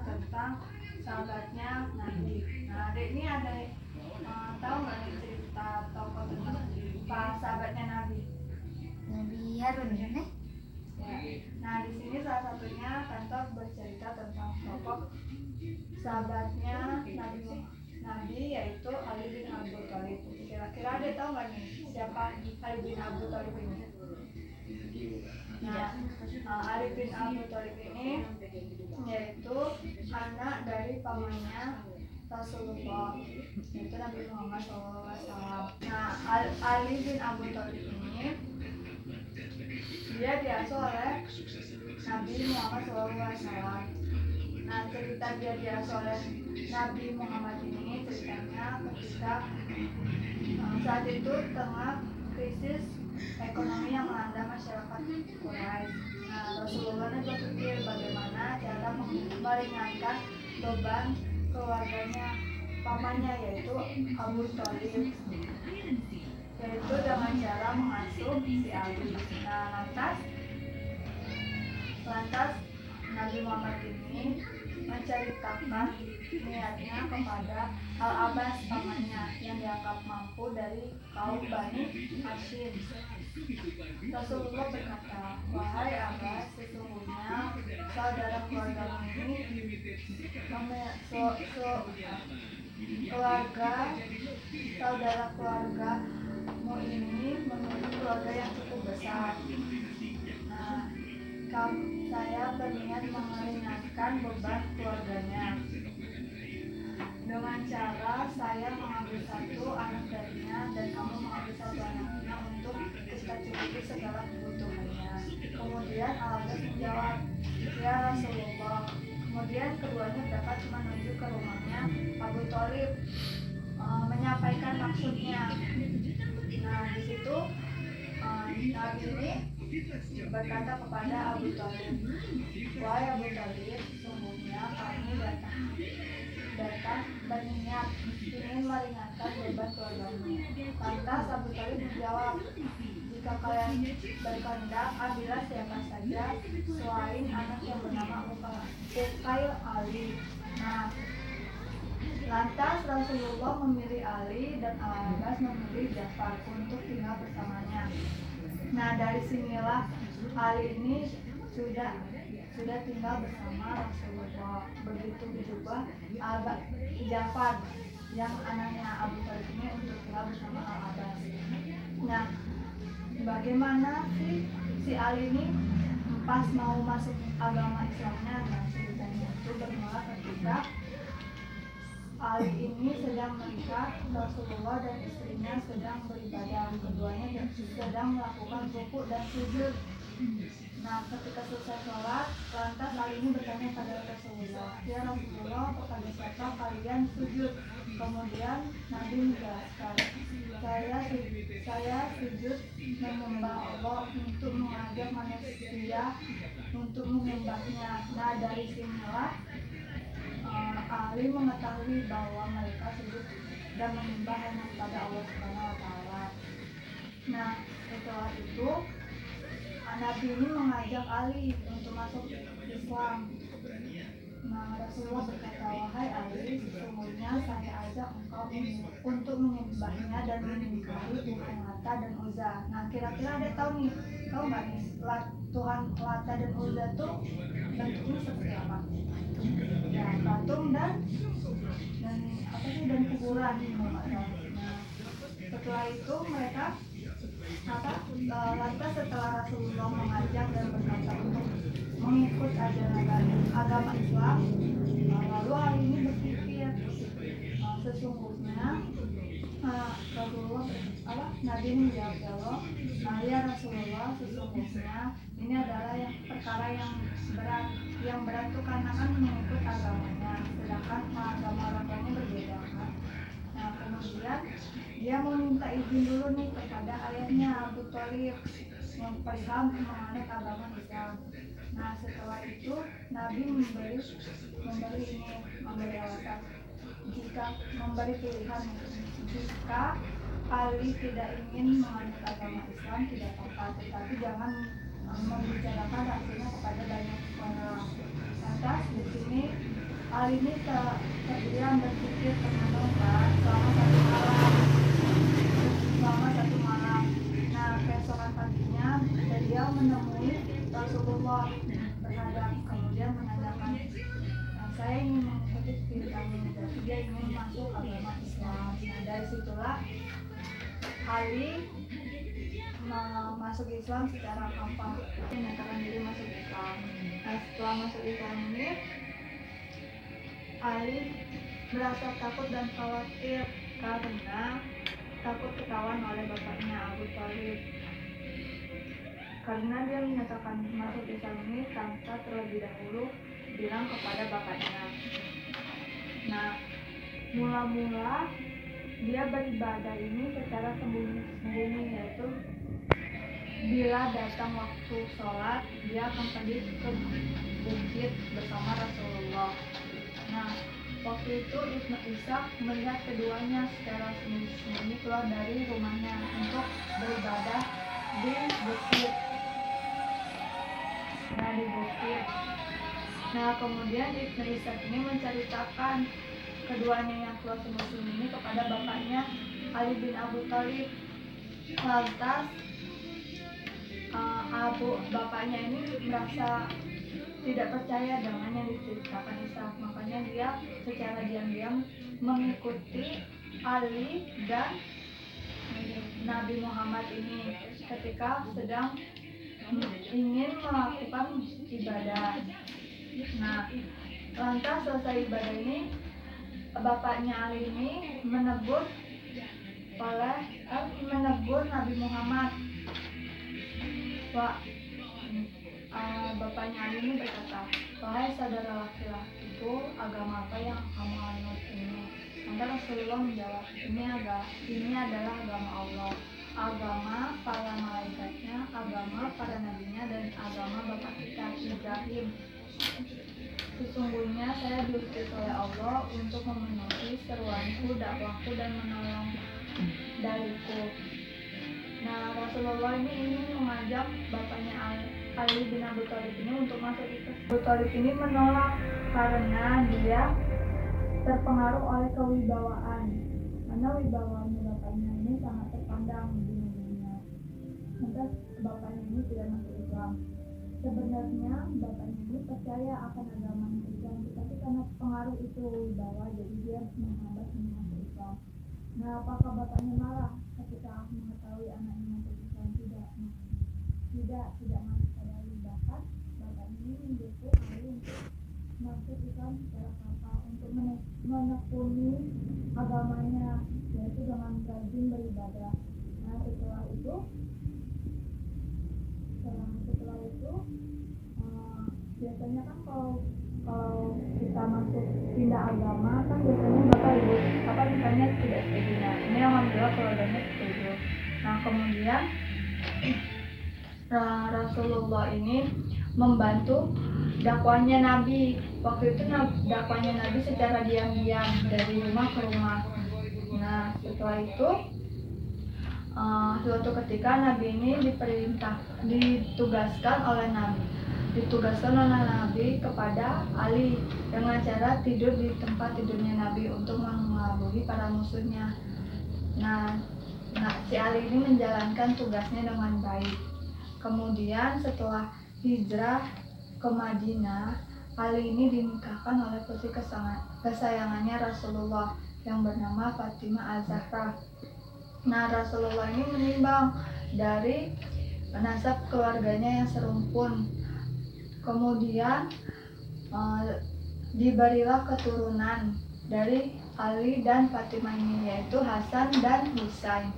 tentang sahabatnya Nabi. Nah, adik ini ada tahu nggak nih cerita tokoh tentang sahabatnya Nabi? Nabi Harun ya? Nah, di sini salah satunya tante bercerita tentang tokoh sahabatnya Nabi yaitu Ali bin Abi Thalib. Kira-kira ada tahu nggak nih siapa Ali bin Abi Thalib ini? Nah, Ali bin Abi Thalib ini yaitu anak dari pamannya Rasulullah, yaitu Nabi Muhammad SAW. Nah, Ali bin Abi Thalib ini dia diasuh oleh Nabi Muhammad SAW. Nah, cerita dia diasuh oleh Nabi Muhammad ini ceritanya ketika saat itu tengah krisis ekonomi yang melanda masyarakat Quraisy. Nah, Rasulullah berpikir bagaimana cara meringankan beban keluarganya pamannya yaitu Abu Thalib, yaitu dengan cara mengasuh si Ali. Nah, lantas Nabi Muhammad ini menceritakan niatnya kepada Al-Abbas pamannya yang dianggap mampu dari kaum Bani Hashim. Rasulullah berkata, "Wahai Abbas, sesungguhnya saudara keluargamu ini saudara keluargamu ini memiliki keluarga yang cukup besar. Nah, saya berniat meringankan beban keluarganya dengan cara saya mengambil satu anak darinya dan kamu mengambil satu anaknya untuk kita cukupi segala kebutuhannya." Kemudian Al-Abbas menjawab, "Ya Rasulullah." Kemudian keduanya berangkat menuju ke rumahnya Abu Thalib menyampaikan maksudnya. Nah, di situ Nabi ini berkata kepada Abu Thalib, "Wahai Abu Thalib, sesungguhnya kami datang berniat ingin meringankan beban keluargamu." Lantas Abu Thalib menjawab, "Jika kalian berkehendak, ambillah siapa saja selain anak yang bernama Uqayl Ali." Nah, lantas Rasulullah memilih Ali dan Al-Abbas memilih Ja'far untuk tinggal bersamanya. Nah, dari sinilah Ali ini sudah tinggal bersama Rasulullah. Begitu juga Ja'far yang anaknya Abu Thalib ini untuk tinggal bersama Al-Abbas. Nah, bagaimana si Ali ini pas mau masuk agama Islamnya? Nah, ceritanya itu bermula ketika Ali ini sedang melihat Rasulullah dan istrinya sedang beribadah. Keduanya sedang melakukan rukuk dan sujud. Nah, ketika selesai sholat, lantas Ali ini bertanya pada Rasulullah, "Ya Rasulullah, kepada siapa kalian sujud?" Kemudian Nabi menjelaskan, saya sujud menyembah Allah untuk mengajak manusia untuk menyembahnya. Nah, dari sinilah Ali mengetahui bahwa mereka sujud dan menyembah hanya kepada Allah Subhanahu wa Ta'ala. Nah, setelah itu Nabi ini mengajak Ali untuk masuk Islam. Nah, Rasulullah berkata, "Wahai Ali, sesungguhnya saya ajak engkau untuk menyembahnya dan mengingkari Tuhan Lata dan Uzza." Nah, kira-kira ada tahu nggak nih Tuhan Lata dan Uzza itu bentuknya seperti apa? Ya, patung dan kuburan. Nah, setelah itu mereka lantas setelah Rasulullah mengajak dan berkata untuk mengikut ajaran agama Islam, lalu hal ini berpikir sesungguhnya Rasulullah Nabi menjawab, "Ya Rasulullah, sesungguhnya ini adalah perkara yang berat itu karena kan mengikut agamanya, sedangkan agama orang lainnya berbeda kan." Nah, kemudian dia mau minta izin dulu nih kepada ayahnya Abu Thalib perihal menganut agama Islam. Nah, setelah itu Nabi memberi alasan, jika memberi pilihan, jika Ali tidak ingin menganut agama Islam tidak apa-apa, tetapi jangan membicarakan hasilnya kepada banyak orang. Lantas di sini Ali ini terdiam berpikir termenungkan selama satu malam. Nah, keesokan paginya beliau menemui Rasulullah berhadap, kemudian menanyakan, saya ingin mengikuti diri kamu, berarti dia ingin masuk agama Islam. Nah, dari situlah Ali masuk Islam secara apa? Menyatakan diri masuk Islam. Nah, setelah masuk Islam ini, Ali merasa takut dan khawatir karena takut ketahuan oleh bapaknya Abu Thalib. Karena dia menyatakan masuk Islam ini tanpa terlebih dahulu bilang kepada bapaknya. Nah, mula-mula dia beribadah ini secara sembunyi-sembunyi, yaitu bila datang waktu sholat dia akan pergi ke bukit bersama Rasulullah. Nah, waktu itu Ibnu Ishaq melihat keduanya secara sembunyi-sembunyi keluar dari rumahnya untuk beribadah di bukit. Nah, kemudian Ibnu Ishaq ini menceritakan keduanya yang keluar sembunyi ini kepada bapaknya Ali bin Abi Thalib. Lantas bapaknya ini merasa tidak percaya dengan yang diceritakan Ishaq, makanya dia secara diam-diam mengikuti Ali dan Nabi Muhammad ini ketika sedang ingin melakukan ibadah. Nah, lantas selesai ibadah ini, bapaknya Ali ini menegur Nabi Muhammad. Bapaknya Ali ini berkata, wahai saudara laki-lakiku, agama apa yang kamu anut ini? Maka Rasulullah menjawab, ini adalah agama Allah, agama para malaikatnya, agama para nabinya, dan agama bapak kita Ibrahim. Sesungguhnya saya diutus oleh Allah untuk memenuhi seruanku, dakwahku, dan menolong dariku. Nah, Rasulullah ini ingin mengajak bapaknya Ali bin Abi Thalib ini untuk masuk Islam. Abu Thalib ini menolak karena dia terpengaruh oleh kewibawaan. Karena wibawanya bapaknya ini sangat terpandang di negerinya. Lantas bapaknya ini tidak masuk Islam. Sebenarnya bapaknya ini percaya akan agama Islam, tetapi karena pengaruh itu wibawa, jadi dia menghambat masuk Islam. Nah, apakah bapaknya marah ketika mengetahui anaknya masuk Islam? Tidak marah sekali. Bahkan bapaknya ini mendukung Ali untuk masuk Islam secara total, untuk menekuni agamanya, yaitu dengan rajin beribadah. Nah, setelah itu biasanya kan kalau kita masuk pindah agama kan biasanya bapak ibu misalnya tidak setuju. Nah, ini alhamdulillah keluarganya setuju. Nah, kemudian Rasulullah ini membantu dakwahnya Nabi. Waktu itu dakwahnya Nabi secara diam-diam dari rumah ke rumah. Nah, setelah itu suatu ketika Nabi ini ditugaskan oleh Nabi kepada Ali dengan cara tidur di tempat tidurnya Nabi untuk mengelabui para musuhnya. Nah, si Ali ini menjalankan tugasnya dengan baik. Kemudian setelah hijrah ke Madinah, Ali ini dinikahkan oleh putri kesayangannya Rasulullah yang bernama Fatimah Az-Zahra. Nah, Rasulullah ini menimbang dari nasab keluarganya yang serumpun. Kemudian diberilah keturunan dari Ali dan Fatimah ini, yaitu Hasan dan Husain.